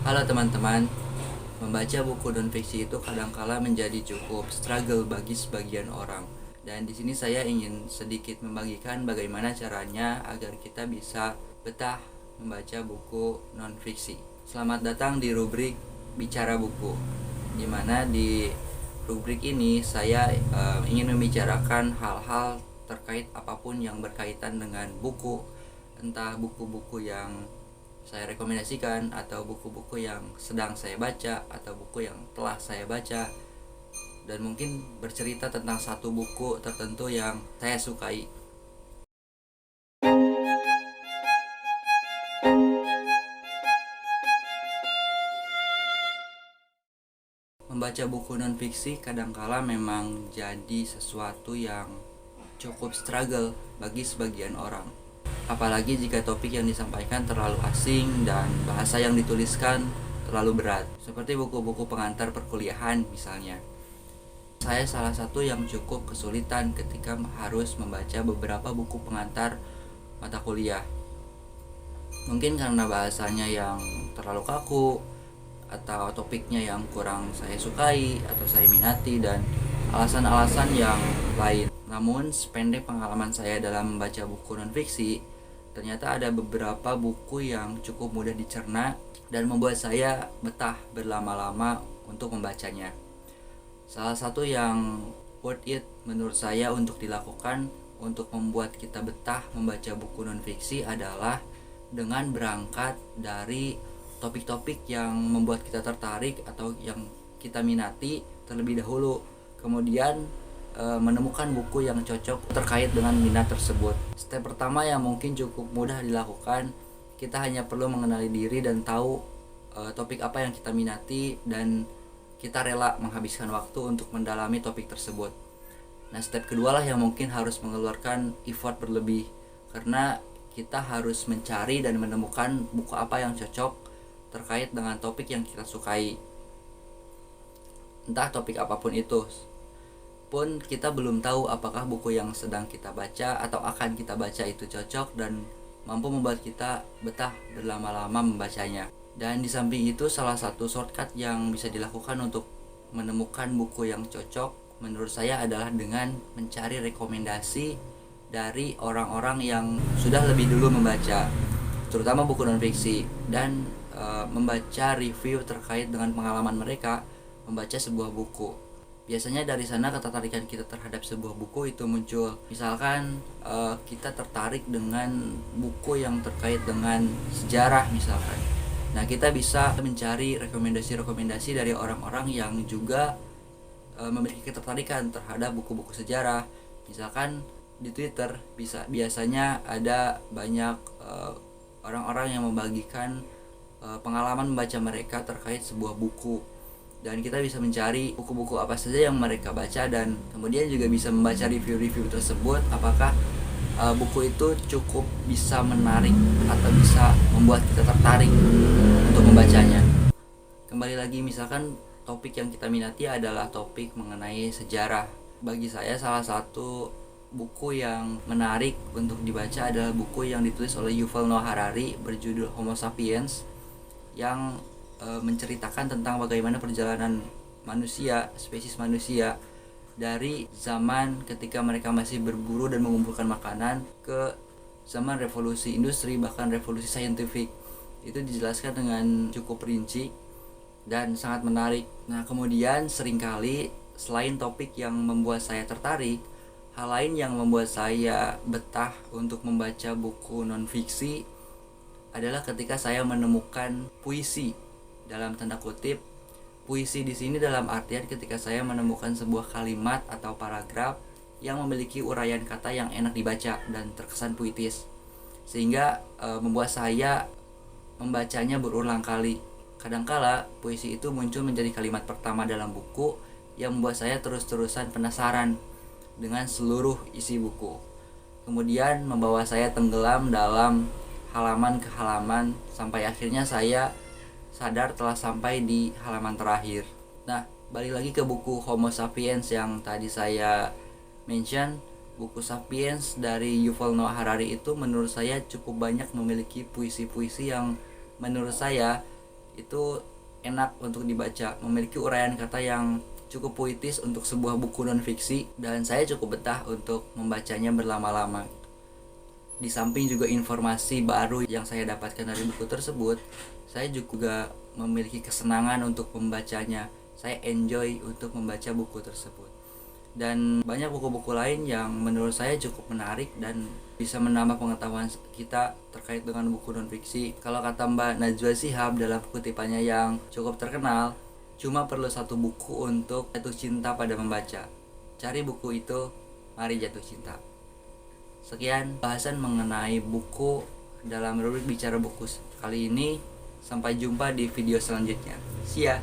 Halo teman-teman, membaca buku non-fiksi itu kadangkala menjadi cukup struggle bagi sebagian orang. Dan di sini saya ingin sedikit membagikan bagaimana caranya agar kita bisa betah membaca buku non-fiksi. Selamat datang di rubrik Bicara Buku, di mana di rubrik ini saya ingin membicarakan hal-hal terkait apapun yang berkaitan dengan buku, entah buku-buku yang saya rekomendasikan atau buku-buku yang sedang saya baca atau buku yang telah saya baca, dan mungkin bercerita tentang satu buku tertentu yang saya sukai. Membaca buku non-fiksi kadangkala memang jadi sesuatu yang cukup struggle bagi sebagian orang. Apalagi jika topik yang disampaikan terlalu asing dan bahasa yang dituliskan terlalu berat, seperti buku-buku pengantar perkuliahan misalnya. Saya salah satu yang cukup kesulitan ketika harus membaca beberapa buku pengantar mata kuliah. Mungkin karena bahasanya yang terlalu kaku, atau topiknya yang kurang saya sukai atau saya minati, dan alasan-alasan yang lain. Namun sependek pengalaman saya dalam membaca buku non-fiksi, ternyata ada beberapa buku yang cukup mudah dicerna dan membuat saya betah berlama-lama untuk membacanya. Salah satu yang worth it menurut saya untuk dilakukan untuk membuat kita betah membaca buku non-fiksi adalah dengan berangkat dari topik-topik yang membuat kita tertarik atau yang kita minati terlebih dahulu, kemudian menemukan buku yang cocok terkait dengan minat tersebut. Step pertama yang mungkin cukup mudah dilakukan, kita hanya perlu mengenali diri dan tahu topik apa yang kita minati, dan kita rela menghabiskan waktu untuk mendalami topik tersebut. Nah, step kedua lah yang mungkin harus mengeluarkan effort berlebih, karena kita harus mencari dan menemukan buku apa yang cocok terkait dengan topik yang kita sukai. Entah topik apapun itu, pun kita belum tahu apakah buku yang sedang kita baca atau akan kita baca itu cocok dan mampu membuat kita betah berlama-lama membacanya. Dan di samping itu, salah satu shortcut yang bisa dilakukan untuk menemukan buku yang cocok menurut saya adalah dengan mencari rekomendasi dari orang-orang yang sudah lebih dulu membaca, terutama buku non-fiksi, dan membaca review terkait dengan pengalaman mereka membaca sebuah buku. Biasanya dari sana ketertarikan kita terhadap sebuah buku itu muncul. Misalkan kita tertarik dengan buku yang terkait dengan sejarah misalkan. Nah, kita bisa mencari rekomendasi-rekomendasi dari orang-orang yang juga memiliki ketertarikan terhadap buku-buku sejarah. Misalkan di Twitter biasanya ada banyak orang-orang yang membagikan pengalaman membaca mereka terkait sebuah buku, dan kita bisa mencari buku-buku apa saja yang mereka baca, dan kemudian juga bisa membaca review-review tersebut, apakah buku itu cukup bisa menarik atau bisa membuat kita tertarik untuk membacanya. Kembali lagi, misalkan topik yang kita minati adalah topik mengenai sejarah. Bagi saya salah satu buku yang menarik untuk dibaca adalah buku yang ditulis oleh Yuval Noah Harari berjudul Homo Sapiens, yang menceritakan tentang bagaimana perjalanan manusia, spesies manusia, dari zaman ketika mereka masih berburu dan mengumpulkan makanan ke zaman revolusi industri, bahkan revolusi saintifik. Itu dijelaskan dengan cukup rinci dan sangat menarik. Nah, kemudian seringkali selain topik yang membuat saya tertarik, hal lain yang membuat saya betah untuk membaca buku non-fiksi adalah ketika saya menemukan puisi, dalam tanda kutip. Puisi di sini dalam artian ketika saya menemukan sebuah kalimat atau paragraf yang memiliki uraian kata yang enak dibaca dan terkesan puitis, sehingga membuat saya membacanya berulang kali. Kadangkala puisi itu muncul menjadi kalimat pertama dalam buku yang membuat saya terus-terusan penasaran dengan seluruh isi buku, kemudian membawa saya tenggelam dalam halaman ke halaman sampai akhirnya saya sadar telah sampai di halaman terakhir. Nah, balik lagi ke buku Homo Sapiens yang tadi saya mention. Buku Sapiens dari Yuval Noah Harari itu menurut saya cukup banyak memiliki puisi-puisi yang menurut saya itu enak untuk dibaca, memiliki uraian kata yang cukup puitis untuk sebuah buku non-fiksi, dan saya cukup betah untuk membacanya berlama-lama. Di samping juga informasi baru yang saya dapatkan dari buku tersebut, saya juga memiliki kesenangan untuk membacanya. Saya enjoy untuk membaca buku tersebut. Dan banyak buku-buku lain yang menurut saya cukup menarik dan bisa menambah pengetahuan kita terkait dengan buku non-fiksi. Kalau kata Mbak Najwa Shihab dalam kutipannya yang cukup terkenal, cuma perlu satu buku untuk jatuh cinta pada membaca. Cari buku itu, mari jatuh cinta. Sekian bahasan mengenai buku dalam rubrik bicara buku kali ini. Sampai jumpa di video selanjutnya. See ya.